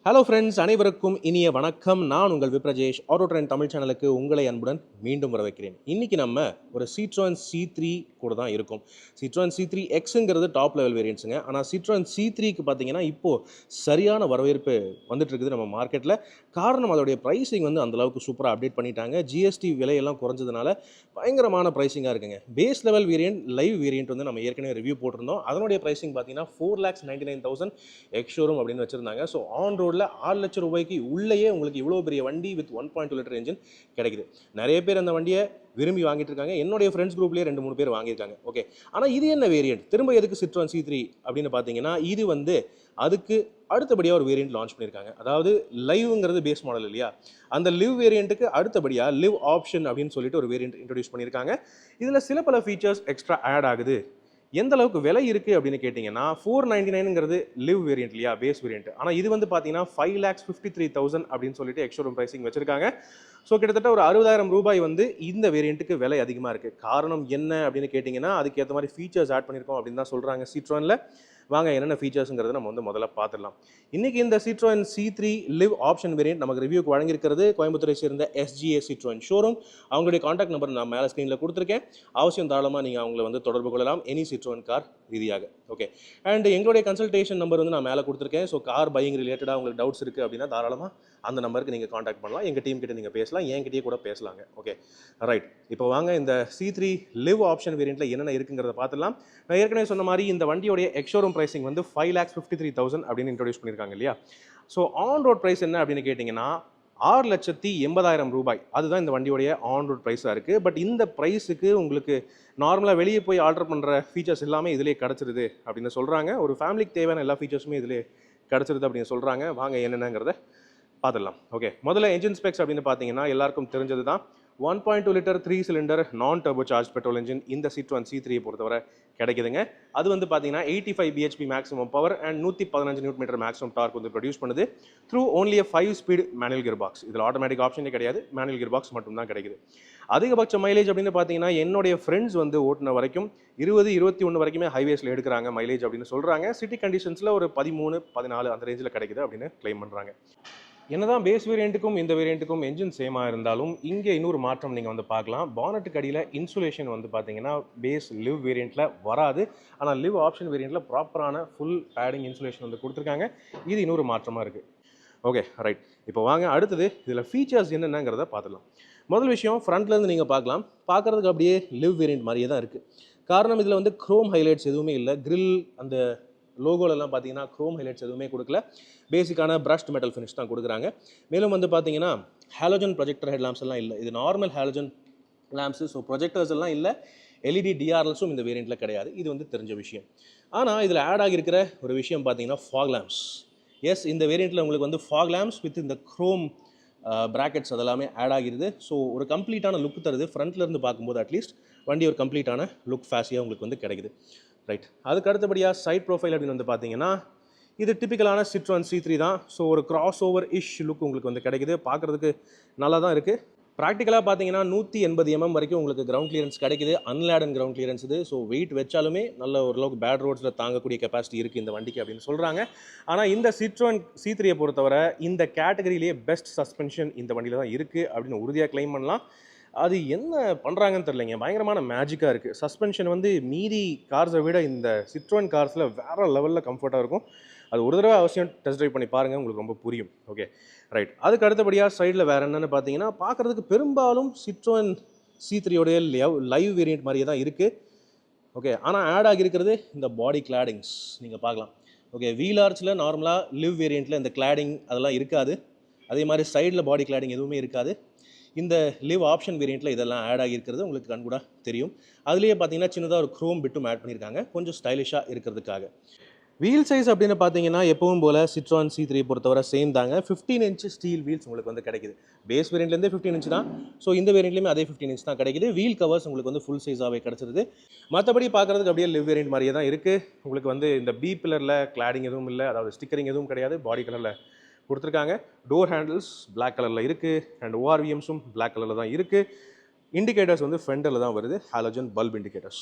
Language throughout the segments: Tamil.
ஹலோ ஃப்ரெண்ட்ஸ், அனைவருக்கும் இனிய வணக்கம். நான் உங்கள் விப்ரஜேஷ். ஆட்டோ ட்ரெண்ட் தமிழ் சேனலுக்கு உங்களை அன்புடன் மீண்டும் வரவேற்கிறேன். இன்றைக்கி நம்ம ஒரு Citroen C3 கூட தான் இருக்கும். Citroen C3 Xங்கிறது டாப் லெவல் வேரியன்ட்ஸுங்க. ஆனால் Citroen C3க்கு பார்த்தீங்கன்னா இப்போது சரியான வரவேற்பு வந்துட்டு இருக்குது நம்ம மார்க்கெட்டில். காரணம் அதோடைய ப்ரைஸிங் வந்து அந்தளவுக்கு சூப்பராக அப்டேட் பண்ணிட்டாங்க. ஜிஎஸ்டி விலையெல்லாம் குறைஞ்சதுனால பயங்கரமான ப்ரைஸிங்காக இருக்குங்க. Base level variant, live variant வந்து நம்ம ஏற்கனவே ரிவ்யூ போட்டிருந்தோம். அதனுடைய ப்ரைஸிங் பார்த்தீங்கன்னா 4,99,000 எக்ஸ் ஷோரூம் அப்படின்னு வச்சுருந்தாங்க. ஸோ ஆன் ரோடில் 6 லட்சம் ரூபாய்க்கு உள்ளேயே உங்களுக்கு இவ்வளோ பெரிய வண்டி வித் 1.2 லிட்டர் என்ஜின் கிடைக்குது. நிறைய பேர் அந்த வண்டியை விரும்பி வாங்கிட்டு இருக்காங்க. என்னுடைய ஃப்ரெண்ட்ஸ் குரூப்லேயே 2-3 பேர் வாங்கியிருக்காங்க. ஓகே, ஆனால் இது என்ன வேரியன்ட்? திரும்ப எதுக்கு Citroen C3 அப்படின்னு பார்த்தீங்கன்னா, இது வந்து அதுக்கு அடுத்தபடியாக ஒரு வேரியன்ட் லான்ச் பண்ணியிருக்காங்க. அதாவது லைவ்ங்கிறது பேஸ் மாடல் இல்லையா, அந்த லிவ் வேரியண்ட்டுக்கு அடுத்தபடியாக லிவ் ஆப்ஷன் அப்படின்னு சொல்லிட்டு ஒரு வேரியன்ட் இன்ட்ரடியூஸ் பண்ணியிருக்காங்க. இதில் சில பல ஃபீச்சர்ஸ் எக்ஸ்ட்ரா ஆட் ஆகுது. எந்த அளவுக்கு விலை இருக்குது அப்படின்னு கேட்டிங்கன்னா, 499ங்கிறது லிவ் வேரியன்ட் இல்லையா, பேஸ் வேரியன்ட். ஆனால் இது வந்து பார்த்தீங்கன்னா 5,53,000 அப்படின்னு சொல்லிட்டு எக்ஸ்ஷோரூம் ப்ரைஸிங் வச்சிருக்காங்க. ஸோ கிட்டத்தட்ட ஒரு 60,000 ரூபாய் வந்து இந்த வேரியண்ட்டுக்கு விலை அதிகமாக இருக்குது. காரணம் என்ன அப்படின்னு கேட்டிங்கன்னா, அதுக்கேற்ற மாதிரி ஃபீச்சர்ஸ் ஆட் பண்ணியிருக்கோம் அப்படின்னு தான் சொல்கிறாங்க Citroenல. வாங்க என்னென்ன ஃபீச்சர்ஸுங்கிறத நம்ம வந்து முதல்ல பார்த்துடலாம். இன்றைக்கி இந்த Citroen C3 live option variant நமக்கு ரிவ்யூக்கு வழங்கியிருக்கிறது கோயம்புத்தூரை சேர்ந்த SGA Citroen ஷோரூம். அவங்களுடைய காண்டாக்ட் நம்பர் நான் மேலே ஸ்க்ரீனில் கொடுத்துருக்கேன். அவசியம் தாராளமாக நீங்கள் அவங்களை வந்து தொடர்பு கொள்ளலாம் எனி Citroen கார் ரீதியாக. ஓகே, அண்ட் எங்களுடைய கன்சல்டேஷன் நம்பர் வந்து நான் மேலே கொடுத்துருக்கேன். ஸோ கார் பையிங் ரிலேட்டடாக உங்களுக்கு டவுட்ஸ் இருக்குது அப்படின்னா தாராளமாக அந்த நம்பருக்கு நீங்கள் காண்டாக்ட் பண்ணலாம். எங்கள் டீம் கிட்ட நீங்கள் பேசலாம், என்கிட்டயே கூட பேசலாங்க. ஓகே ரைட், இப்போ வாங்க இந்த C3 லிவ் ஆப்ஷன் வேரியண்ட்டில் என்னென்ன இருக்குங்கிறத பார்த்துலாம். நான் ஏற்கனவே சொன்ன மாதிரி இந்த வண்டியோடைய எக்ஸ்ஷோரூம் ப்ரைஸிங் வந்து 5,53,000 அப்படின்னு இன்ட்ரடியூஸ் பண்ணியிருக்காங்க இல்லையா. ஸோ ஆன் ரோட் ப்ரைஸ் என்ன அப்படின்னு கேட்டிங்கன்னா 6,80,000 ரூபாய். அதுதான் இந்த வண்டியோடைய ஆன் ரோட் ப்ரைஸாக இருக்குது. பட் இந்த ப்ரைஸுக்கு உங்களுக்கு நார்மலாக வெளியே போய் ஆர்டர் பண்ணுற ஃபீச்சர்ஸ் எல்லாமே இதிலே கிடச்சிருது அப்படின்னு சொல்கிறாங்க. ஒரு ஃபேமிலிக்கு தேவையான எல்லா ஃபீச்சர்ஸுமே இதிலே கிடச்சிருது அப்படின்னு சொல்கிறாங்க. வாங்க என்னென்னங்கிறத பார்த்துடலாம். ஓகே, முதல்ல என்ஜின் ஸ்பெக்ஸ் அப்படின்னு பார்த்தீங்கன்னா எல்லாருக்கும் தெரிஞ்சது தான். 1.2 லிட்டர் 3 சிலிண்டர் நான் டர்போ சார்ஜ் பெட்ரோல் என்ஜின் இந்த Citroen C3 பொறுத்தவரை கிடைக்குதுங்க. அது வந்து பார்த்தீங்கன்னா 85 bhp maximum power and 115 newton meter maximum torque வந்து ப்ரொடியூஸ் பண்ணுது through only 5 speed manual gear box. இதில் ஆட்டோமேட்டிக் ஆப்ஷனே கிடையாது, மேனுவல் கியர் பாக்ஸ் மட்டும் தான் கிடைக்குது. அதிகபட்ச மைலேஜ் அப்படின்னு பார்த்தீங்கன்னா என்னுடைய ஃப்ரெண்ட்ஸ் வந்து ஓட்டின வரைக்கும் 20-21 வரைக்குமே ஹைவேஸில் எடுக்கிறாங்க மைலேஜ் அப்படின்னு சொல்கிறாங்க. சிட்டி கண்டிஷன்ஸில் ஒரு 13-14 அந்த ரேஞ்சில் கிடைக்குது அப்படின்னு கிளைம் பண்ணுறாங்க. என்னதான் பேஸ் வேரியண்ட்டுக்கும் இந்த வேரியண்ட்டுக்கும் என்ஜின் சேமாக இருந்தாலும் இங்கே இன்னொரு மாற்றம் நீங்கள் வந்து பார்க்கலாம். பானட்டுக்கு அடியில் இன்சுலேஷன் வந்து பார்த்தீங்கன்னா பேஸ் லிவ் வேரியண்ட்டில் வராது. ஆனால் லிவ் ஆப்ஷன் வேரியண்ட்டில் ப்ராப்பரான ஃபுல் பேடிங் இன்சுலேஷன் வந்து கொடுத்துருக்காங்க. இது இன்னொரு மாற்றமாக இருக்குது. ஓகே ரைட், இப்போ வாங்க அடுத்தது இதில் ஃபீச்சர்ஸ் என்னென்னங்கிறத பார்த்துலாம். முதல் விஷயம், ஃப்ரண்ட்லேருந்து நீங்கள் பார்க்கலாம். பார்க்குறதுக்கு அப்படியே லிவ் வேரியண்ட் மாதிரியே தான் இருக்குது. காரணம் இதில் வந்து க்ரோம் ஹைலைட்ஸ் எதுவுமே இல்லை. கிரில் அந்த லோகோலெல்லாம் பார்த்தீங்கன்னா க்ரோம் ஹைலைட்ஸ் எதுவுமே கொடுக்கல. பேசிக்கான பிரஷ்ட் மெட்டல் ஃபினிஷ் தான் கொடுக்குறாங்க. மேலும் வந்து பார்த்தீங்கன்னா ஹாலோஜன் ப்ரொஜெக்டர் ஹெட் லேம்ப்ஸ் எல்லாம் இல்லை. இது normal halogen lamps. So projectors எல்லாம் இல்லை. எல்இடி டிஆர்எல்ஸும் இந்த வேரியண்ட்டில் கிடையாது. இது வந்து தெரிஞ்ச விஷயம். ஆனால் இதில் ஆட் ஆகியிருக்கிற ஒரு விஷயம் பார்த்தீங்கன்னா ஃபாக் லேம்ப்ஸ். எஸ், இந்த வேரியண்ட்டில் உங்களுக்கு வந்து ஃபாக் லேம்ப்ஸ் வித் இந்த க்ரோம் ப்ராக்கெட்ஸ் அதெல்லாமே ஆட் ஆகிருது. ஸோ ஒரு கம்ப்ளீட்டான லுக் தருது. ஃப்ரண்ட்லேருந்து பார்க்கும்போது அட்லீஸ்ட் வண்டி ஒரு கம்ப்ளீட்டான லுக் ஃபேஸியாக உங்களுக்கு வந்து கிடைக்குது. ரைட், அதுக்கு அடுத்தபடியாக சைட் ப்ரொஃபைல் அப்படின்னு வந்து பார்த்தீங்கன்னா இது டிப்பிக்கலான Citroen C3 தான். ஸோ ஒரு கிராஸ் ஓவர் இஷ் லுக் உங்களுக்கு வந்து கிடைக்குது. பார்க்குறதுக்கு நல்லா தான் இருக்குது. ப்ராக்டிக்கலாக பார்த்தீங்கன்னா 180 mm வரைக்கும் உங்களுக்கு கிரவுண்ட் கிளியரன்ஸ் கிடைக்குது. அன்லேடன் கிரவுண்ட் கிளியரன்ஸ் இது. ஸோ வெயிட் வச்சாலுமே நல்ல ஓரளவுக்கு பேட் ரோட்ஸில் தாங்கக்கூடிய கெப்பாசிட்டி இருக்குது இந்த வண்டிக்கு அப்படின்னு சொல்கிறாங்க. ஆனால் இந்த Citroen C3 பொறுத்தவரை இந்த கேட்டகரியிலேயே பெஸ்ட் சஸ்பென்ஷன் இந்த வண்டியில் தான் இருக்குது அப்படின்னு உறுதியாக கிளைம் பண்ணலாம். அது என்ன பண்ணுறாங்கன்னு தெரியலைங்க, பயங்கரமான மேஜிக்காக இருக்குது. சஸ்பென்ஷன் வந்து மீதி கார்ஸை விட இந்த Citroen கார்ஸில் வேறு லெவலில் கம்ஃபர்ட்டாக இருக்கும். அது ஒரு தடவை அவசியம் டெஸ்ட் ட்ரைவ் பண்ணி பாருங்கள், உங்களுக்கு ரொம்ப புரியும். ஓகே ரைட், அதுக்கு அடுத்தபடியாக சைடில் வேறு என்னென்னு பார்த்தீங்கன்னா பார்க்குறதுக்கு பெரும்பாலும் Citroen C3யோடைய லைவ் வேரியண்ட் மாதிரியே தான் இருக்குது. ஓகே, ஆனால் ஆட் ஆகியிருக்கிறது இந்த பாடி கிளாடிங்ஸ் நீங்கள் பார்க்கலாம். ஓகே, வீல் ஆர்ச்சில் நார்மலாக லிவ் வேரியண்ட்டில் இந்த கிளாடிங் அதெல்லாம் இருக்காது. அதே மாதிரி சைடில் பாடி கிளாடிங் எதுவுமே இருக்காது. இந்த லிவ் ஆப்ஷன் வேரியண்ட்டில் இதெல்லாம் ஆட் ஆகியிருக்கிறது உங்களுக்கு கண்கூட தெரியும். அதுலேயே பார்த்தீங்கன்னா சின்னதாக ஒரு க்ரோம் பிட்டும் ஆட் பண்ணியிருக்காங்க கொஞ்சம் ஸ்டைலிஷாக இருக்கிறதுக்காக. வீல் சைஸ் அப்படின்னு பார்த்தீங்கன்னா எப்பவும் போல் Citroen C3 பொறுத்தவரை சேம் தாங்க. 15 இன்ச் ஸ்டீல் வீல்ஸ் உங்களுக்கு வந்து கிடைக்குது. பேஸ் வேரியண்ட்லேருந்தே 15 இன்ச் தான். ஸோ இந்த வேரியண்ட்லேயுமே அதே 15 இன்ச் தான் கிடைக்குது. வீல் கவர்ஸ் உங்களுக்கு வந்து ஃபுல் சைஸாகவே கிடச்சிருது. மற்றபடி பார்க்குறதுக்கு அப்படியே லிவ் வேரியண்ட் மாதிரியே தான் இருக்குது. உங்களுக்கு வந்து இந்த பி பில்லரில் கிளாடிங் எதுவும் இல்லை, அதாவது ஸ்டிக்கரிங் எதுவும் கிடையாது. பாடி கலரில் கொடுத்துருக்காங்க. டோர் ஹேண்டில்ஸ் பிளாக் கலரில் இருக்குது அண்ட் ஓஆர்விஎம்ஸும் பிளாக் கலரில் தான் இருக்குது. இண்டிகேட்டர்ஸ் வந்து ஃப்ரண்டில் தான் வருது, halogen bulb indicators.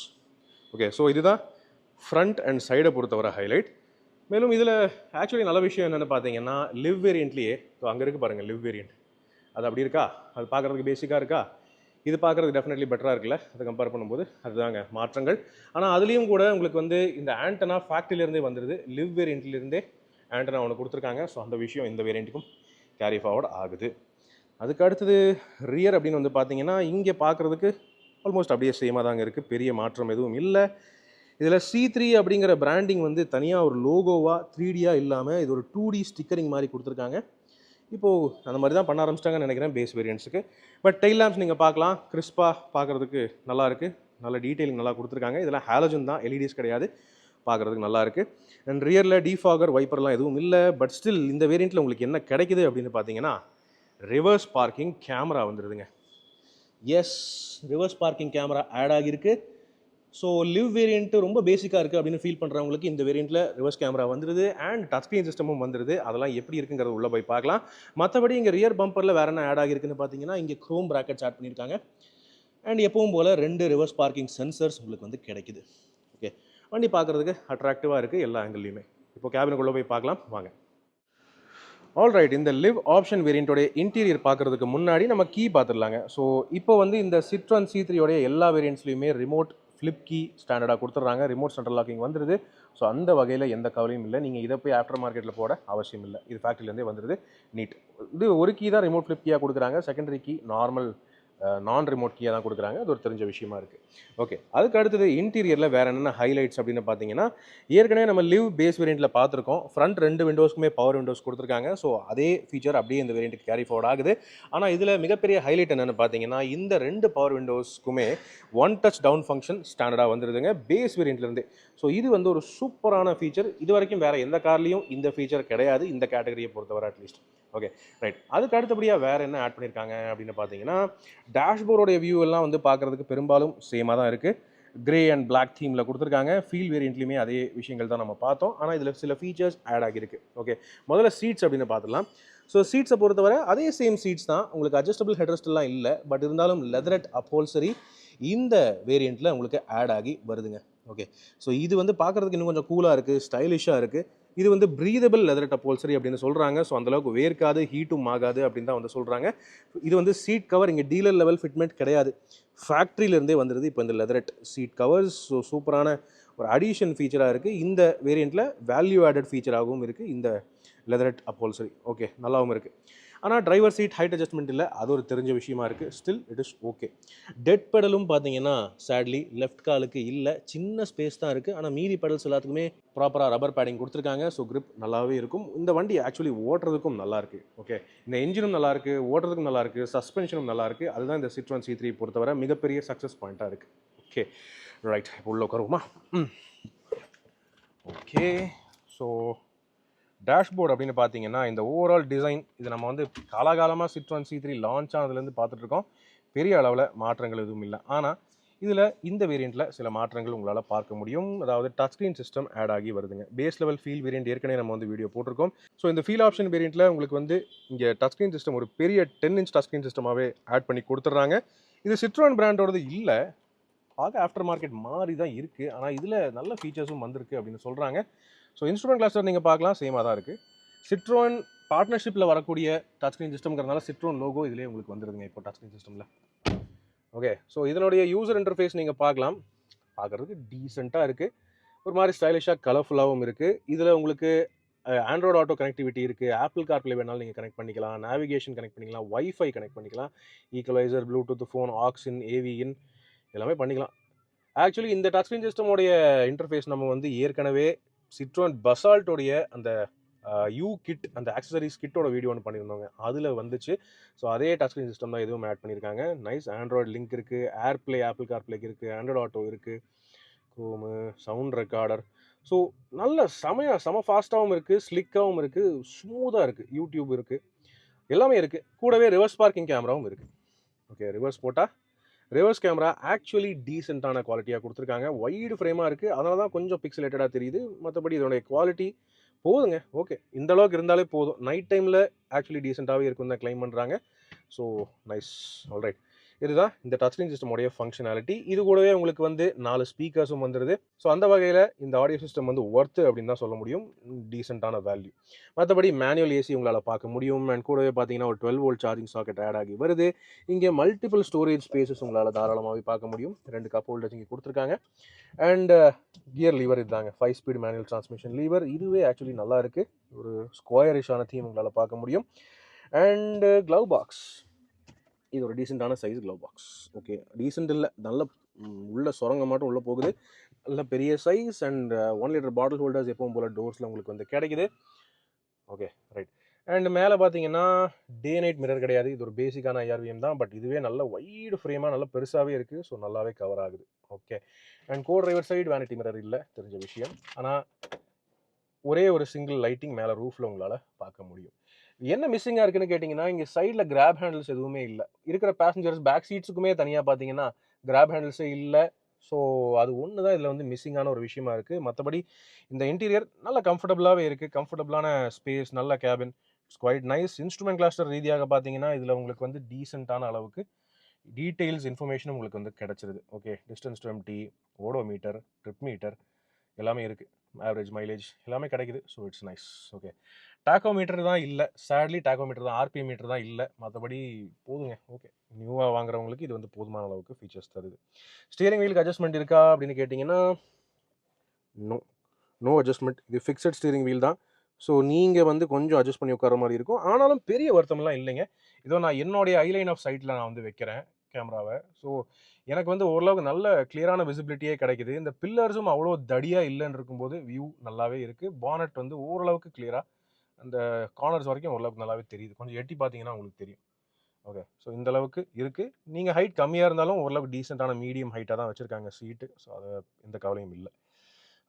Okay, so இதுதான் ஃப்ரண்ட் அண்ட் சைடை பொறுத்தவரை ஹைலைட். மேலும் இதில் ஆக்சுவலி நல்ல விஷயம் என்னென்னு பார்த்தீங்கன்னா லிவ் வேரியண்ட்லேயே ஸோ அங்கே இருக்குது பாருங்கள் லிவ் வேரியண்ட் அது அப்படி இருக்கா, அது பார்க்குறதுக்கு பேசிக்காக இருக்கா, இது பார்க்குறதுக்கு டெஃபினெட்லி பெட்டராக இருக்குல்ல, அதை கம்பேர் பண்ணும்போது அதுதாங்க மாற்றங்கள். ஆனால் அதுலேயும் கூட உங்களுக்கு வந்து இந்த ஆண்டனா ஃபேக்ட்ரியிலேருந்தே வந்துடுது, லிவ் வேரியண்ட்லேருந்தே ஆண்டனா ஒன்று கொடுத்துருக்காங்க. ஸோ அந்த விஷயம் இந்த வேரியண்ட்டுக்கும் கேரி ஃபார்வர்ட் ஆகுது. அதுக்கு அடுத்தது ரியர் அப்படின்னு வந்து பார்த்தீங்கன்னா இங்கே பார்க்குறதுக்கு ஆல்மோஸ்ட் அப்படியே சேமாக தாங்க இருக்குது, பெரிய மாற்றம் எதுவும் இல்லை. இதில் C3 அப்படிங்கிற பிராண்டிங் வந்து தனியாக ஒரு லோகோவாக 3Dயாக இல்லாமல் இது ஒரு 2D ஸ்டிக்கரிங் மாதிரி கொடுத்துருக்காங்க. இப்போது அந்த மாதிரி தான் பண்ண ஆரம்பிச்சிட்டாங்கன்னு நினைக்கிறேன் பேஸ் வேரியன்ட்ஸுக்கு. பட் டெயில் லேம்ப்ஸ் நீங்கள் பார்க்கலாம், கிறிஸ்பாக பார்க்குறதுக்கு நல்லாயிருக்கு, நல்ல டீட்டெயிலிங் நல்லா கொடுத்துருக்காங்க. இதெல்லாம் ஹாலஜன் தான், எல்இடிஸ் கிடையாது, பார்க்குறதுக்கு நல்லாயிருக்கு. அண்ட் ரியரில் டிஃபாகர் வைப்பர்லாம் எதுவும் இல்லை. பட் ஸ்டில் இந்த வேரியண்ட்டில் உங்களுக்கு என்ன கிடைக்குது அப்படின்னு பார்த்தீங்கன்னா ரிவர்ஸ் பார்க்கிங் கேமரா வந்துடுதுங்க. Yes, reverse parking camera add ஆகியிருக்கு. ஸோ லிவ் வேரியண்ட்டு ரொம்ப பேசிக்காக இருக்குது அப்படின்னு ஃபீல் பண்ணுறவங்களுக்கு இந்த வேரியண்ட்டில் ரிவர்ஸ் கேமரா வந்துடுது அண்ட் டச் ஸ்க்ரீன் சிஸ்டமும் வந்துடுது. அதெல்லாம் எப்படி இருக்குங்கிறது உள்ளே போய் பார்க்கலாம். மற்றபடி இங்கே ரியர் பம்பரில் வேறு என்ன ஆட் ஆகிருக்குன்னு பார்த்தீங்கன்னா இங்கே க்ரோம் ப்ராக்கெட்ஸ் ஆட் பண்ணியிருக்காங்க அண்ட் எப்பவும் போல் 2 ரிவர்ஸ் பார்க்கிங் சென்சர்ஸ் உங்களுக்கு வந்து கிடைக்குது. ஓகே, வண்டி பார்க்குறதுக்கு அட்ராக்டிவாக இருக்குது எல்லா ஆங்கிள்லையுமே. இப்போ கேபினுக்குள்ளே போய் பார்க்கலாம் வாங்க. ஆல்ரைட், இந்த லிவ் ஆப்ஷன் வேரியண்ட்டோடைய இன்டீரியர் பார்க்குறதுக்கு முன்னாடி நம்ம கீ பார்த்துடலாங்க. ஸோ இப்போ வந்து இந்த Citroen C3 எல்லா வேரியண்ட்ஸ்லையுமே ரிமோட் ஃப்ளிப் கீ ஸ்டாண்டர்டாக கொடுத்துட்றாங்க. ரிமோட் சென்ட்ரல் லாக்கிங் வந்துடுது. ஸோ அந்த வகையில் எந்த கவலையும் இல்லை. நீங்கள் இதை போய் ஆஃப்டர் மார்க்கெட்டில் போட அவசியம் இல்லை, இது ஃபேக்ட்ரிலேருந்தே வந்துடுது. நீட். இது ஒரு கீ தான் ரிமோட் ஃப்ளிப் கீயாக கொடுக்குறாங்க, செகண்டரி கீ நார்மல் நான் ரிமோட் கீயாக தான் கொடுக்குறாங்க. அது ஒரு தெரிஞ்ச விஷயமா இருக்குது. ஓகே, அதுக்கு அடுத்தது இன்டீரியரில் வேறு என்னென்ன ஹைலைட்ஸ் அப்படின்னு பார்த்தீங்கன்னா ஏற்கனவே நம்ம லிவ் பேஸ் வேரியண்ட்டில் பார்த்துருக்கோம், ஃப்ரண்ட் 2 விண்டோஸ்க்குமே பவர் விண்டோஸ் கொடுத்துருக்காங்க. ஸோ அதே ஃபீச்சர் அப்படியே இந்த வேரியண்ட்டுக்கு கேரி ஃபார்வர்ட் ஆகுது. ஆனால் இதில் மிகப்பெரிய ஹைலைட் என்னென்னு பார்த்தீங்கன்னா இந்த 2 பவர் விண்டோஸ்க்குமே ஒன் டச் டவுன் ஃபங்க்ஷன் ஸ்டாண்டர்டாக வந்துடுதுங்க பேஸ் வேரியண்ட்லேருந்து. ஸோ இது வந்து ஒரு சூப்பரான ஃபீச்சர். இது வரைக்கும் வேறு எந்த கார்லேயும் இந்த ஃபீச்சர் கிடையாது, இந்த கேட்டகரியை பொறுத்தவரை அட்லீஸ்ட். Okay right. அதுக்கு அடுத்தபடியாக வேறு என்ன ஆட் பண்ணியிருக்காங்க அப்படின்னு பார்த்தீங்கன்னா டேஷ்போர்டோடைய வியூ எல்லாம் வந்து பார்க்குறதுக்கு பெரும்பாலும் சேமாக தான் இருக்குது. கிரே அண்ட் பிளாக் தீமில் கொடுத்துருக்காங்க. ஃபீல் வேரியண்ட்லையுமே அதே விஷயங்கள் தான் நம்ம பார்த்தோம். ஆனால் இதில் சில ஃபீச்சர்ஸ் ஆட் ஆகியிருக்கு. ஓகே, முதல்ல சீட்ஸ் அப்படின்னு பார்த்துலாம். ஸோ சீட்ஸை பொறுத்தவரை அதே சேம் சீட்ஸ் தான், உங்களுக்கு அட்ஜஸ்டபிள் ஹெட்ரெஸ்ட்லாம் இல்லை. பட் இருந்தாலும் லெதரட் அப்போல்சரி இந்த வேரியண்ட்டில் உங்களுக்கு ஆட் ஆகி வருதுங்க. ஓகே, ஸோ இது வந்து பார்க்குறதுக்கு இன்னும் கொஞ்சம் கூலாக இருக்குது, ஸ்டைலிஷாக இருக்குது. இது வந்து ப்ரீதபிள் லெதரட் அப்போல்சரி அப்படின்னு சொல்கிறாங்க. ஸோ அந்தளவுக்கு வேர்க்காது, ஹீட்டும் ஆகாது அப்படின்னு தான் வந்து சொல்கிறாங்க. இது வந்து சீட் கவர் இங்கே டீலர் லெவல் ஃபிட்மெண்ட் கிடையாது, ஃபேக்ட்ரியிலேருந்தே வந்துடுது இப்போ இந்த லெதரட் சீட் கவர்ஸ். ஸோ சூப்பரான ஒரு அடிஷன் ஃபீச்சராக இருக்குது. இந்த வேரியண்ட்டில் வேல்யூ ஆடட் ஃபீச்சராகவும் இருக்குது இந்த லெதரட் அப்போல்சரி. ஓகே, நல்லாவும் இருக்குது. ஆனால் டிரைவர் சீட் ஹைட் அட்ஜஸ்ட்மெண்ட் இல்லை, அது ஒரு தெரிஞ்ச விஷயமா இருக்குது. Still it is okay. Dead பெடலும் பார்த்தீங்கன்னா சேட்லி லெஃப்ட் காலுக்கு இல்லை, சின்ன ஸ்பேஸ் தான் இருக்குது. ஆனால் மீதி பெடல்ஸ் எல்லாத்துக்குமே ப்ராப்பராக ரப்பர் பேடிங் கொடுத்துருக்காங்க. ஸோ கிரிப் நல்லாவே இருக்கும். இந்த வண்டி ஆக்சுவலி ஓட்டுறதுக்கும் நல்லாயிருக்கு. ஓகே, இந்த என்ஜினும் நல்லாயிருக்கு, ஓட்டுறதுக்கும் நல்லாயிருக்கு, சஸ்பென்ஷனும் நல்லாயிருக்கு. அதுதான் இந்த Citroen C3 பொறுத்தவரை மிகப்பெரிய சக்ஸஸ் பாயிண்ட்டாக இருக்குது. ஓகே ரைட், இப்போ உள்ள உட்காருவோமா? ஓகே, ஸோ டேஷ்போர்ட் அப்படின்னு பார்த்தீங்கன்னா இந்த ஓவரால் டிசைன் இது நம்ம வந்து காலகாலமாக Citroen C3 லான்ச் ஆனதுலேருந்து பார்த்துட்ருக்கோம். பெரிய அளவில் மாற்றங்கள் எதுவும் இல்லை. ஆனால் இதில் இந்த வேரியண்ட்டில் சில மாற்றங்கள் உங்களால் பார்க்க முடியும். அதாவது டச் ஸ்க்ரீன் சிஸ்டம் ஆட் ஆகி வருதுங்க. பேஸ் லெவல் ஃபீல் வேரியண்ட் ஏற்கனவே நம்ம வந்து வீடியோ போட்டிருக்கோம். ஸோ இந்த ஃபீல் ஆப்ஷன் வேரியண்ட்டில் உங்களுக்கு வந்து இங்கே டச் ஸ்க்ரீன் சிஸ்டம் ஒரு பெரிய 10 inch டச் ஸ்க்ரீன் சிஸ்டமாகவே ஆட் பண்ணி கொடுத்துட்றாங்க. இது Citroen பிராண்டோடது இல்லை, பார்க்க ஆஃப்டர் மார்க்கெட் மாதிரி தான் இருக்குது. ஆனால் இதில் நல்ல ஃபீச்சர்ஸும் வந்திருக்கு அப்படின்னு சொல்கிறாங்க. ஸோ இன்ஸ்ட்ருமெண்ட் கிளஸ்டர் நீங்கள் பார்க்கலாம், சேமாக தான் இருக்குது. Citroen பார்ட்னர்ஷிப்பில் வரக்கூடிய டச் ஸ்க்ரீன் சிஸ்டம்ங்கிறதுனால Citroen லோகோ இதிலே உங்களுக்கு வந்துடுதுங்க இப்போ டச் ஸ்க்ரீன் சிஸ்டமில். ஓகே, ஸோ இதனுடைய யூசர் இன்டர்ஃபேஸ் நீங்கள் பார்க்கலாம், பார்க்குறதுக்கு டீசெண்டாக இருக்குது, ஒரு மாதிரி ஸ்டைலிஷாக கலர்ஃபுல்லாகவும் இருக்குது. இதில் உங்களுக்கு ஆண்ட்ராய்டு ஆட்டோ கனெக்டிவிட்டி இருக்குது, ஆப்பிள் கார்ப்ளே வேணாலும் நீங்கள் கனெக்ட் பண்ணிக்கலாம், நேவிகேஷன் கனெக்ட் பண்ணிக்கலாம், வைஃபை கனெக்ட் பண்ணிக்கலாம், ஈக்குவலைசர், ப்ளூடூத், ஃபோன், ஆக்ஸின், ஏவிஇன் எல்லாமே பண்ணிக்கலாம். ஆக்சுவலி இந்த டச் ஸ்க்ரீன் சிஸ்டமோடைய இன்டர்ஃபேஸ் நம்ம வந்து ஏற்கனவே Citroen பசால்ட்டோடைய அந்த யூ கிட், அந்த ஆக்சசரிஸ் கிட்டோட வீடியோ ஒன்று பண்ணியிருந்தாங்க, அதில் வந்துச்சு. ஸோ அதே டச் ஸ்க்ரீன் சிஸ்டம் தான் எதுவும் ஆட் பண்ணியிருக்காங்க. நைஸ் ஆண்ட்ராய்டு லிங்க் இருக்குது, ஏர்ப்ளே, ஆப்பிள் கார்ப்ளேக்கு இருக்குது, ஆண்ட்ராய்டு ஆட்டோ இருக்குது, க்ரோமு, சவுண்ட் ரெக்கார்டர். ஸோ நல்ல செம ஃபாஸ்ட்டாகவும் இருக்குது, ஸ்லிக்காகவும் இருக்குது, ஸ்மூத்தாக இருக்குது, யூடியூப் இருக்குது, எல்லாமே இருக்குது. கூடவே ரிவர்ஸ் பார்க்கிங் கேமராவும் இருக்குது. ஓகே, ரிவர்ஸ் போட்டால் ரிவர்ஸ் கேமரா ஆக்சுவலி டீசெண்டான குவாலிட்டியாக கொடுத்துருக்காங்க. வைடு ஃப்ரேமாக இருக்குது, அதனால தான் கொஞ்சம் பிக்சலேட்டடாக தெரியுது. மற்றபடி இதனுடைய குவாலிட்டி போதுங்க. ஓகே, இந்த அளவுக்கு இருந்தாலே போதும். நைட் டைமில் ஆக்சுவலி டீசெண்டாகவே இருக்குன்னு தான் கிளைம் பண்ணுறாங்க. So nice. ஆல்ரைட், இதுதான் இந்த டச் ஸ்க்ரீன் சிஸ்டமோடைய ஃபங்க்ஷனாலிட்டி. இது கூடவே உங்களுக்கு வந்து 4 ஸ்பீக்கர்ஸும் வந்துடுது. ஸோ அந்த வகையில் இந்த ஆடியோ சிஸ்டம் வந்து ஒர்த்து அப்படின்னு தான் சொல்ல முடியும். டீசெண்டான வேல்யூ. மற்றபடி மேனுவல் ஏசி உங்களால் பார்க்க முடியும். அண்ட் கூடவே பார்த்தீங்கன்னா ஒரு 12 வோல்ட் சார்ஜிங் சாக்கெட் ஆட் ஆகி வருது. இங்கே மல்டிபிள் ஸ்டோரேஜ் ஸ்பேசஸ் உங்களால் தாராளமாகவே பார்க்க முடியும். 2 கப் ஹோல்டர்ஸ் இங்கே கொடுத்துருக்காங்க. அண்ட் கியர் லீவர் இதுதாங்க, 5 ஸ்பீட் மேனுவல் டிரான்ஸ்மிஷன் லீவர். இதுவே ஆக்சுவலி நல்லா இருக்குது. ஒரு ஸ்கொயரிஷான தீம் உங்களால் பார்க்க முடியும். அண்ட் க்ளவ் பாக்ஸ், இது ஒரு டீசெண்டான size glove box. Okay, decent இல்லை, நல்ல உள்ள சுரங்க மட்டும் உள்ளே போகுது. நல்ல பெரிய size. And 1 litre bottle holders எப்பவும் போல் டோர்ஸில் உங்களுக்கு வந்து கிடைக்குது. Okay, right. அண்ட் மேலே பார்த்தீங்கன்னா டே நைட் மிரர் கிடையாது. இது ஒரு பேசிக்கான ஐஆர்விஎம் தான். பட் இதுவே நல்ல வைடு ஃப்ரேமாக நல்ல பெருசாகவே இருக்குது. ஸோ நல்லாவே கவர் ஆகுது. Okay. And go driver side vanity mirror இல்லை, தெரிஞ்ச விஷயம். ஆனால் ஒரே ஒரு சிங்கிள் லைட்டிங் மேலே ரூஃபில் உங்களால் பார்க்க முடியும். என்ன மிஸ்ஸிங்காக இருக்குன்னு கேட்டிங்கன்னா, இங்கே சைடில் கிராப் ஹேண்டில்ஸ் எதுவுமே இல்லை. இருக்கிற பேசஞ்சர்ஸ் பேக் சீட்ஸுக்குமே தனியாக பார்த்தீங்கன்னா கிராப் ஹேண்டில்ஸே இல்லை. ஸோ அது ஒன்று தான் இதில் வந்து மிஸ்ஸிங்கான ஒரு விஷயமா இருக்குது. மற்றபடி இந்த இன்டீரியர் நல்ல கம்ஃபர்டபுளாகவே இருக்குது. கம்ஃபர்டபுளான ஸ்பேஸ், நல்ல cabin, it's quite nice. Instrument cluster ரீதியாக பார்த்தீங்கன்னா இதில் உங்களுக்கு வந்து டீசெண்டான அளவுக்கு டீட்டெயில்ஸ் இன்ஃபர்மேஷன் உங்களுக்கு வந்து கிடச்சிருது. Okay, distance to empty, odometer, trip meter எல்லாமே இருக்குது. ஆவரேஜ் மைலேஜ் எல்லாமே கிடைக்குது. So it's nice. Okay, tachometer தான் இல்லை, சேட்லி டாக்கோமீட்டர் தான், ஆர்பிஎம் மீட்டர் தான் இல்லை. மற்றபடி போதுங்க. ஓகே, நியூவாக வாங்குறவங்களுக்கு இது வந்து போதுமான அளவுக்கு ஃபீச்சர்ஸ் தருது. ஸ்டியரிங் வீலுக்கு அட்ஜஸ்ட்மெண்ட் இருக்கா அப்படின்னு கேட்டிங்கன்னா நோ அட்ஜஸ்ட்மெண்ட். இது ஃபிக்ஸட் ஸ்டியரிங் வீல் தான். ஸோ நீங்கள் வந்து கொஞ்சம் அட்ஜஸ்ட் பண்ணி உட்கார மாதிரி இருக்கும். ஆனாலும் பெரிய வருத்தம்லாம் இல்லைங்க. இதோ நான் என்னுடைய ஐலைன் ஆஃப் சைட்டில் நான் வந்து வைக்கிறேன் கேமராவை. ஸோ எனக்கு வந்து ஓரளவுக்கு நல்ல கிளியரான விசிபிலிட்டியே கிடைக்குது. இந்த பில்லர்ஸும் அவ்வளோ தடியாக இல்லைன்னு இருக்கும்போது வியூ நல்லாவே இருக்குது. பானட் வந்து ஓரளவுக்கு கிளியராக அந்த கார்னர்ஸ் வரைக்கும் ஓரளவுக்கு நல்லாவே தெரியுது. கொஞ்சம் எட்டி பார்த்தீங்கன்னா உங்களுக்கு தெரியும். ஓகே, ஸோ இந்த அளவுக்கு இருக்குது. நீங்கள் ஹைட் கம்மியாக இருந்தாலும் ஓரளவுக்கு டீசெண்டான மீடியம் ஹைட்டாக தான் வச்சுருக்காங்க சீட்டு. ஸோ அது எந்த கவலையும் இல்லை.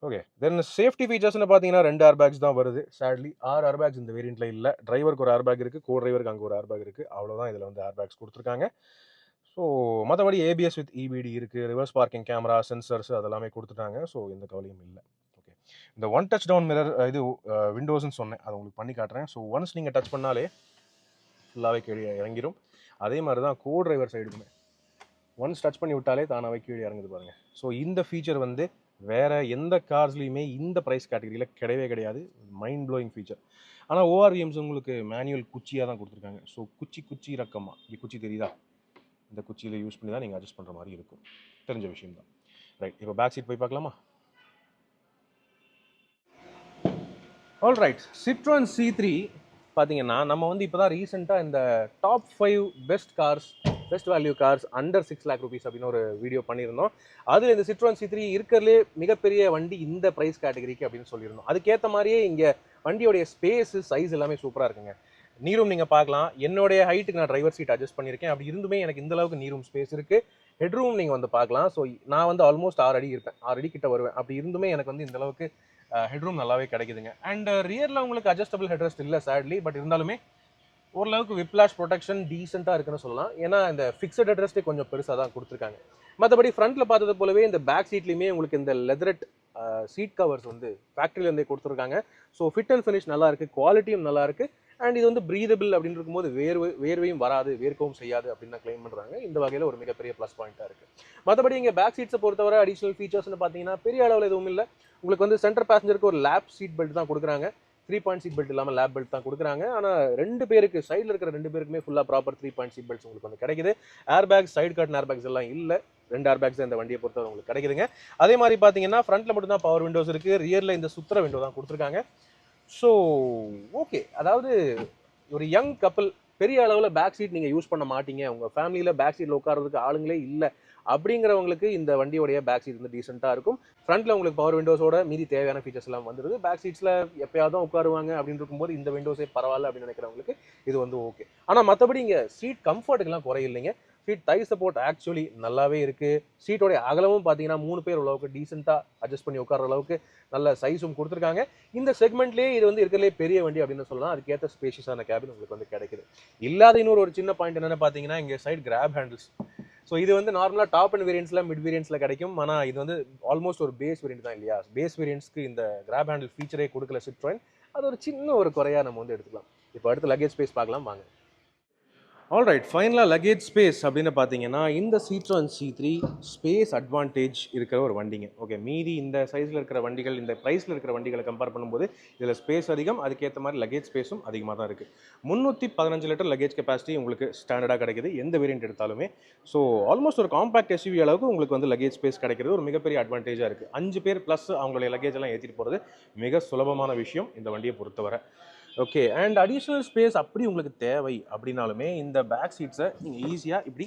ஓகே, தென் சேஃப்டி ஃபீச்சர்ஸ்னு பார்த்தீங்கன்னா 2 ஏர் பேக்ஸ் தான் வருது. சேட்லி 6 ஏர் பேக்ஸ் இந்த வேரியண்ட்டில் இல்லை. டிரைவருக்கு ஒரு ஏர் பேக் இருக்குது, கோ டிரைவருக்கு அங்கே ஒரு ஏர் பேக் இருக்குது. அவ்வளோதான் இதில் வந்து ஏர் பேக்ஸ் கொடுத்துருக்காங்க. ஸோ மற்றபடி ஏபிஎஸ் வித் இபிடி இருக்குது, ரிவர்ஸ் பார்க்கிங் கேமரா, சென்சர்ஸ் அதெல்லாமே கொடுத்துட்டாங்க. ஸோ எந்த கவலையும் இல்லை. ஓகே, இந்த ஒன் டச் டவுன் மிரர் இது விண்டோஸ்ன்னு சொன்னேன், அதை உங்களுக்கு பண்ணி காட்டுறேன். ஸோ ஒன்ஸ் நீங்கள் டச் பண்ணாலே ஃபுல்லாகவே கீழே இறங்கிடும். அதே மாதிரி தான் கோ டிரைவர் சைடுக்குமே ஒன்ஸ் டச் பண்ணி விட்டாலே தானாகவே கீழே இறங்குது பாருங்கள். ஸோ இந்த ஃபீச்சர் வந்து வேறு எந்த கார்ஸ்லையுமே இந்த ப்ரைஸ் கேட்டகரியில் கிடையவே கிடையாது. Mind blowing feature. ஆனால் ஓஆர்விஎம்ஸ் உங்களுக்கு மேனுவல் குச்சியாக தான் கொடுத்துருக்காங்க. ஸோ குச்சி ரக்கமாக இங்கே குச்சி தெரியுதா, இந்த குச்சியில் யூஸ் பண்ணி தான் நீங்கள் அட்ஜஸ்ட் பண்ணுற மாதிரி இருக்கும். தெரிஞ்ச விஷயம் தான். ரைட், இப்போ பேக் சீட் போய் பார்க்கலாமா? ஆல் ரைட், சிட்ரோன் C3 பார்த்தீங்கன்னா நம்ம வந்து இப்போ தான் ரீசெண்டாக இந்த top 5 best value cars under 6 lakh rupees அப்படின்னு ஒரு வீடியோ பண்ணியிருந்தோம். அதில் இந்த சிட்ரோன் C3 இருக்கிறதுலே மிகப்பெரிய வண்டி இந்த ப்ரைஸ் கேட்டகரிக்கு அப்படின்னு சொல்லியிருந்தோம். அதுக்கேற்ற மாதிரியே இங்கே வண்டியோடைய ஸ்பேஸு, சைஸ் எல்லாமே சூப்பராக இருக்குங்க. நீரும் நீங்கள் பார்க்கலாம். என்னுடைய ஹைட்டுக்கு நான் டிரைவர் சீட் அட்ஜஸ்ட் பண்ணியிருக்கேன். அப்படி இருந்துமே எனக்கு இந்த அளவுக்கு நீரும் ஸ்பேஸ் இருக்குது. ஹெட்ரூம் நீங்கள் வந்து பார்க்கலாம். ஸோ நான் வந்து ஆல்மோஸ்ட் 6 அடி இருப்பேன், 6 அடி கிட்ட வருவேன். அப்படி இருந்துமே எனக்கு வந்து இந்த அளவுக்கு ஹெட்ரூம் நல்லாவே கிடைக்குதுங்க. அண்ட் ரியரில் உங்களுக்கு அட்ஜஸ்டபிள் ஹெட்ரெஸ்ட் இல்லை சேட்லி. பட் இருந்தாலுமே ஓரளவுக்கு விப்ளாஷ் ப்ரொடெக்ஷன் டீசெண்டாக இருக்குன்னு சொல்லலாம். ஏன்னா இந்த ஃபிக்ஸட் ஹெட்ரெஸ்ட்டே கொஞ்சம் பெருசாக தான் கொடுத்துருக்காங்க. மற்றபடி ஃப்ரண்ட்டில் பார்த்தது போலவே இந்த பேக் சீட்லேயுமே உங்களுக்கு இந்த லெதரட் சீட் கவர்ஸ் வந்து ஃபேக்ட்ரியிலேருந்தே கொடுத்துருக்காங்க. ஸோ ஃபிட் அண்ட் ஃபினிஷ் நல்லா இருக்குது, குவாலிட்டியும் நல்லா இருக்குது. அண்ட் இது வந்து ப்ரீதபிள் அப்படின்னு இருக்கும்போது வேர்வையும் வராது, வேர்க்கவும் செய்யாது அப்படின்னு தான் கிளைம் பண்ணுறாங்க. இந்த வகையில் ஒரு மிகப்பெரிய ப்ளஸ் பாயிண்ட்டாக இருக்குது. மற்றபடி இங்கே பேக் சீட்ஸை பொறுத்தவரை அடிஷனல் ஃபீச்சர்ஸ்னு பார்த்தீங்கன்னா பெரிய அளவில் எதுவும் இல்லை. உங்களுக்கு வந்து சென்டர் பேசஞ்சருக்கு ஒரு லேப் சீட் பெல்ட் தான் கொடுக்குறாங்க. 3 பாயிண்ட் சீட் பெல்ட் இல்லாமல் லேப் பெல்ட் தான் கொடுக்குறாங்க. ஆனால் 2 பேருக்கு சைடில் இருக்கிற 2 பேருக்குமே ஃபுல்லாக ப்ராப்பர் 3 பாயிண்ட் சீட் பெல்ட்ஸ் உங்களுக்கு வந்து கிடைக்குது. Air bags, side cut air bags எல்லாம் இல்லை. 2 ஏர் பேக்ஸ் இந்த வண்டியை பொறுத்தவரை உங்களுக்கு கிடைக்குதுங்க. அதே மாதிரி பார்த்தீங்கன்னா ஃப்ரண்ட்டில் மட்டும் தான் பவர் விண்டோஸ் இருக்குது. ரியரில் இந்த சுத்திர விண்டோ தான் கொடுத்துருக்காங்க. ஸோ ஓகே, அதாவது ஒரு யங் கப்பல் பெரிய அளவில் பேக் சீட் நீங்கள் யூஸ் பண்ண மாட்டீங்க, உங்கள் ஃபேமிலியில் பேக் சீட்டில் உட்காரதுக்கு ஆளுங்களே இல்லை அப்படிங்கிறவங்களுக்கு இந்த வண்டியோடைய பேக் சீட் வந்து டீசெண்டாக இருக்கும். ஃப்ரண்ட்டில் உங்களுக்கு பவர் விண்டோஸோட மீதி தேவையான ஃபீச்சர்ஸ் எல்லாம் வந்துடுது. பேக் சீட்ஸில் எப்பயாவது தான் உட்காருவாங்க அப்படின்னு இருக்கும்போது இந்த விண்டோஸே பரவாயில்ல அப்படின்னு நினைக்கிறவங்களுக்கு இது வந்து ஓகே. ஆனால் மற்றபடி இங்கே சீட் கம்ஃபர்ட்டுக்கெல்லாம் குறையில்லைங்க. சீட் தை சப்போர்ட் ஆக்சுவலி நல்லாவே இருக்குது. சீட்டோடைய அகலமும் பார்த்தீங்கன்னா 3 பேர் அளவுக்கு டீசெண்டாக அட்ஜஸ்ட் பண்ணி உட்கார அளவுக்கு நல்ல சைஸும் கொடுத்துருக்காங்க. இந்த செக்மெண்ட்லேயே இது வந்து இருக்கிறதுலே பெரிய வண்டி அப்படின்னு சொல்லலாம். அதுக்கேற்ற ஸ்பேஷியஸான கேபின் உங்களுக்கு வந்து கிடைக்குது. இல்லாத இன்னொரு சின்ன பாயிண்ட் என்னென்னு பார்த்தீங்கன்னா இங்கே சைடு கிராப் ஹேண்டில்ஸ். ஸோ இது வந்து நார்மலாக டாப் அண்ட் வேரியன்ட்ஸில், மிட் வேரியன்ட்ஸில் கிடைக்கும். ஆனால் இது வந்து ஆல்மோஸ்ட் ஒரு பேஸ் வேரியன்ட் தான் இல்லையா? பேஸ் வேரியன்ட்ஸ்க்கு இந்த கிராப் ஹேண்டில் ஃபீச்சரே கொடுக்கல சிட்ரோன். அது ஒரு சின்ன ஒரு குறையாக நம்ம வந்து எடுத்துக்கலாம். இப்போ அடுத்து லக்கேஜ் ஸ்பேஸ் பார்க்கலாம் வாங்க. ஆல்ரைட், ஃபைனலாக லக்கேஜ் ஸ்பேஸ் அப்படின்னு பார்த்தீங்கன்னா இந்த Citroen C3 ஸ்பேஸ் அட்வான்டேஜ் இருக்கிற ஒரு வண்டிங்க. ஓகே, மீதி இந்த சைஸில் இருக்கிற வண்டிகள், இந்த ப்ரைஸில் இருக்கிற வண்டிகளை கம்பேர் பண்ணும்போது இதில் ஸ்பேஸ் அதிகம், அதுக்கேற்ற மாதிரி லக்கேஜ் ஸ்பேஸும் அதிகமாக தான் இருக்குது. 315 லிட்டர் லக்கேஜ் கெப்பாசிட்டி உங்களுக்கு ஸ்டாண்டர்டாக கிடைக்குது எந்த வேரியன்ட் எடுத்தாலுமே. ஸோ ஆல்மோஸ்ட் ஒரு காம்பேக்ட் எஸ்யூவி அளவுக்கு உங்களுக்கு வந்து லக்கேஜ் ஸ்பேஸ் கிடைக்கிறது ஒரு மிகப்பெரிய அட்வான்டேஜாக இருக்குது. 5 பேர் ப்ளஸ் அவங்களுடைய லக்கேஜ் எல்லாம் ஏற்றிட்டு போகிறது மிக சுலபமான விஷயம் இந்த வண்டியை பொறுத்தவரை. ஓகே, அண்ட் அடிஷ்னல் ஸ்பேஸ் அப்படி உங்களுக்கு தேவை அப்படின்னாலுமே இந்த பேக் சீட்ஸை நீங்கள் ஈஸியாக இப்படி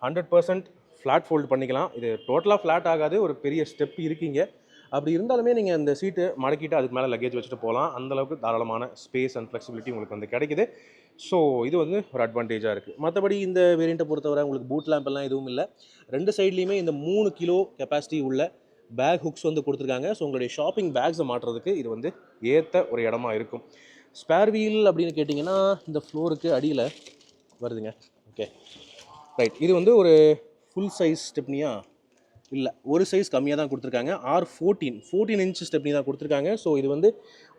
100% ஃப்ளாட் ஃபோல்ட் பண்ணிக்கலாம். இது டோட்டலாக ஃப்ளாட் ஆகாது, ஒரு பெரிய ஸ்டெப் இருக்கீங்க. அப்படி இருந்தாலுமே நீங்கள் இந்த சீட்டு மடக்கிட்டு அதுக்கு மேலே லக்கேஜ் வச்சுட்டு போகலாம். அந்தளவுக்கு தாராளமான ஸ்பேஸ் அண்ட் ஃப்ளெக்சிபிலிட்டி உங்களுக்கு வந்து கிடைக்குது. ஸோ இது வந்து ஒரு அட்வான்டேஜாக இருக்குது. மற்றபடி இந்த வேரியண்ட்டை பொறுத்தவரை உங்களுக்கு பூட் லேம்ப் எல்லாம் எதுவும் இல்லை. 2 சைட்லேயுமே இந்த 3 கிலோ கெப்பாசிட்டி உள்ள பேக் ஹுக்ஸ் வந்து கொடுத்துருக்காங்க. ஸோ உங்களுடைய ஷாப்பிங் பேக்ஸை மாட்டுறதுக்கு இது வந்து ஏற்ற ஒரு இடமா இருக்கும். ஸ்பேர் வீல் அப்படின்னு கேட்டிங்கன்னா இந்த ஃப்ளோருக்கு அடியில் வருதுங்க. ஓகே ரைட், இது வந்து ஒரு ஃபுல் சைஸ் ஸ்டெப்னியா இல்லை, ஒரு சைஸ் கம்மியாக தான் கொடுத்துருக்காங்க. R14 இன்ச் ஸ்டெப்னி தான் கொடுத்துருக்காங்க. ஸோ இது வந்து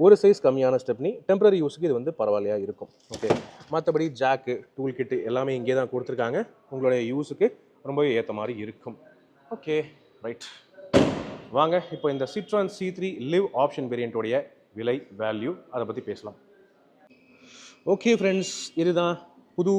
ஒரு சைஸ் கம்மியான ஸ்டெப்னி. டெம்பரரி யூஸுக்கு இது வந்து பரவாயில்லையா இருக்கும். ஓகே, மற்றபடி ஜாக்கு, டூல் கிட்டு எல்லாமே இங்கே தான் கொடுத்துருக்காங்க. உங்களுடைய யூஸுக்கு ரொம்பவே ஏற்ற மாதிரி இருக்கும். ஓகே ரைட், வாங்க இப்போ இந்த Citroen C3 லிவ் ஆப்ஷன் வேரியண்ட்டோடைய விலை, வேல்யூ, அதை பற்றி பேசலாம். ஓகே ஃப்ரெண்ட்ஸ், இதுதான் புது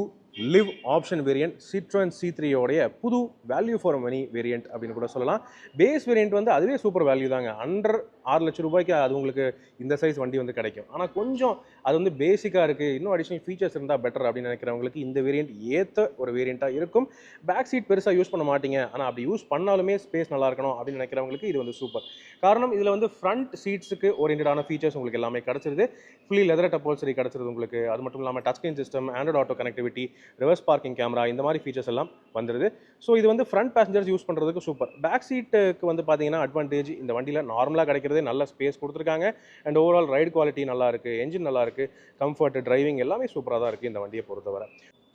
live option variant Citroen C3 உடைய புது வேல்யூ ஃபார் மணி வேரியண்ட் அப்படின்னு கூட சொல்லலாம். பேஸ் வேரியண்ட் வந்து அதுவே சூப்பர் வேல்யூ தாங்க. அண்டர் 6 லட்சம் ரூபாய்க்கு அது உங்களுக்கு இந்த சைஸ் வண்டி வந்து கிடைக்கும். ஆனால் கொஞ்சம் அது வந்து பேசிக்காக இருக்குது, இன்னும் அடிஷனல் ஃபீச்சர்ஸ் இருந்தால் பெட்டர் அப்படின்னு நினைக்கிறவங்களுக்கு இந்த வேரியண்ட் ஏற்ற ஒரு வேரியண்ட்டாக இருக்கும். பேக் சீட் பெருசாக யூஸ் பண்ண மாட்டீங்க, ஆனால் அப்படி யூஸ் பண்ணாலுமே ஸ்பேஸ் நல்லா இருக்கணும் அப்படின்னு நினைக்கிறவங்களுக்கு இது வந்து சூப்பர். காரணம் இதில் வந்து ஃப்ரண்ட் சீட்ஸுக்கு ஓரியன்டான ஃபீச்சர்ஸ் உங்களுக்கு எல்லாமே கிடச்சிருது. ஃபுல்லி லெதர் டப்போல்சரி கிடச்சிருது உங்களுக்கு. அது மட்டும் இல்லாமல் touch screen system, Android auto connectivity, reverse parking camera, இந்த மாதிரி ஃபீச்சர்ஸ் எல்லாம் வந்துடுது. ஸோ இது வந்து ஃப்ரண்ட் பேசஞ்சர்ஸ் யூஸ் பண்ணுறதுக்கு சூப்பர். பேக் சீட்டுக்கு வந்து பார்த்தீங்கன்னா அட்வான்டேஜ் இந்த வண்டியில் நார்மலாக கிடைக்கிறதே நல்ல ஸ்பேஸ் கொடுத்துருக்காங்க. அண்ட் ஓவரால் ரைடு குவாலிட்டி நல்லா இருக்குது, என்ஜின் நல்லா இருக்குது, கம்ஃபர்ட், டிரைவிங் எல்லாமே சூப்பராக தான் இருக்குது இந்த வண்டியை பொறுத்தவரை.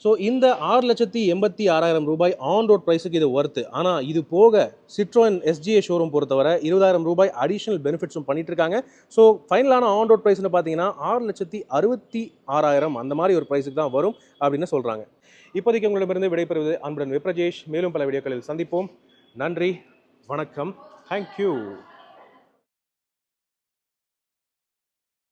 ஸோ இந்த 6,86,000 ரூபாய் ஆன் ரோட் ப்ரைஸுக்கு இது ஒர்த்து. ஆனால் இது போக Citroen SGA ஷோரூம் பொறுத்தவரை 20,000 ரூபாய் அடிஷனல் பெனிஃபிட்ஸும் பண்ணிட்டு இருக்காங்க. ஸோ ஃபைனலான ஆன் ரோட் ப்ரைஸ்னு பார்த்தீங்கன்னா 6,66,000 அந்த மாதிரி ஒரு ப்ரைஸுக்கு தான் வரும் அப்படின்னு சொல்கிறாங்க. இப்போதைக்கு உங்களிடமிருந்து விடைபெறுவது அன்புடன் விப்ரஜேஷ். மேலும் பல வீடியோக்களில் சந்திப்போம். நன்றி, வணக்கம், தேங்க்யூ.